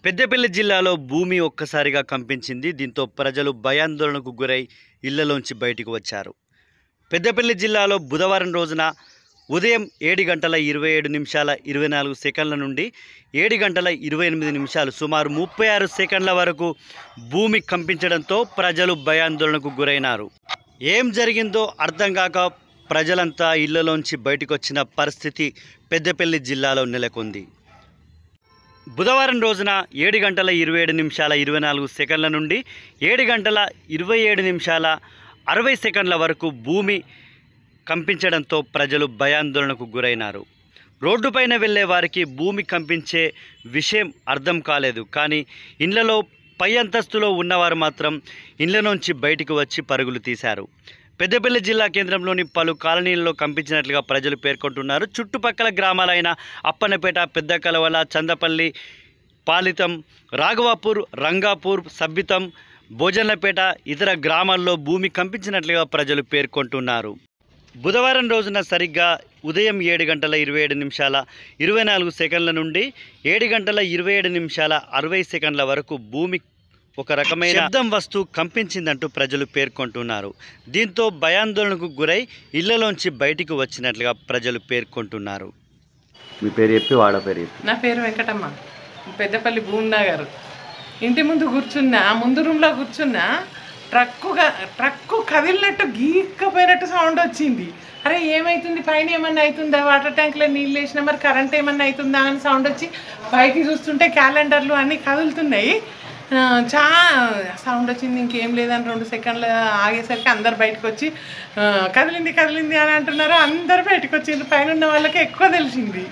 పెద్దపల్లి జిల్లాలో భూమి ఒక్కసారిగా కంపించింది. దీంతో ప్రజలు భయాందోళనకు గురై ఇళ్లలోంచి బయటకు వచ్చారు. పెద్దపల్లి జిల్లాలో బుధవారం రోజున ఉదయం 7:27 నుండి 7:28 సుమారు 36 సెకండ్ల వరకు భూమి కంపించడంతో ప్రజలు భయాందోళనకు గురైనారు. ఏం జరిగిందో అర్థం కాక ప్రజలంతా ఇళ్లలోంచి బయటకు వచ్చిన పరిస్థితి పెద్దపల్లి జిల్లాలో నెలకొంది. బుధవారం రోజున 7:27 నుండి 7:27 వరకు భూమి కంపించడంతో ప్రజలు భయాందోళనకు గురైనారు. రోడ్డుపైన వెళ్ళే వారికి భూమి కంపించే విషయం అర్థం కాలేదు. కానీ ఇళ్లలో పై అంతస్తులో ఉన్నవారు మాత్రం ఇళ్ల నుంచి బయటకు వచ్చి పరుగులు తీశారు. పెద్దపల్లి జిల్లా కేంద్రంలోని పలు కాలనీల్లో కంపించినట్లుగా ప్రజలు పేర్కొంటున్నారు. చుట్టుపక్కల గ్రామాలైన అప్పన్నపేట, పెద్ద కలవల, చందపల్లి, పాలితం, రాఘవాపూర్, రంగాపూర్, సబ్బితం, భోజనపేట ఇతర గ్రామాల్లో భూమి కంపించినట్లుగా ప్రజలు పేర్కొంటున్నారు. బుధవారం రోజున సరిగ్గా ఉదయం 7:27 నుండి 7:27 వరకు భూమి ఒక రకమైన శబ్దం వస్తూ కంపించిందంటూ ప్రజలు పేర్కొంటున్నారు. దీంతో భయాందోళనకు గురై ఇళ్లలోంచి బయటికి వచ్చినట్లుగా ప్రజలు పేర్కొంటున్నారు. మీ పేరు చెప్పి వాడ పేరు చెప్పి. నా పేరు వెంకటమ్మ, పెద్దపల్లి భూమినగర్. ఇంటి ముందు కూర్చున్నా, ముందు రూమ్లో కూర్చున్నా, ట్రక్కు కదిలినట్టు గీక్కపోయినట్టు సౌండ్ వచ్చింది. అరే ఏమవుతుంది, పైన ఏమన్నా అవుతుందా, వాటర్ ట్యాంక్లో నీళ్ళు వేసినా మరి కరెంట్ ఏమన్నా అవుతుందా అని సౌండ్ వచ్చి పైకి చూస్తుంటే క్యాలెండర్లు అన్నీ కదులుతున్నాయి. సౌండ్ వచ్చింది, ఇంకేం లేదని 2 సెకండ్లు ఆగేసరికి అందరు బయటకు వచ్చి కదిలింది అని అంటున్నారు. అందరు బయటకు వచ్చిండ్రు. పైన ఉన్న వాళ్ళకి ఎక్కువ తెలిసింది.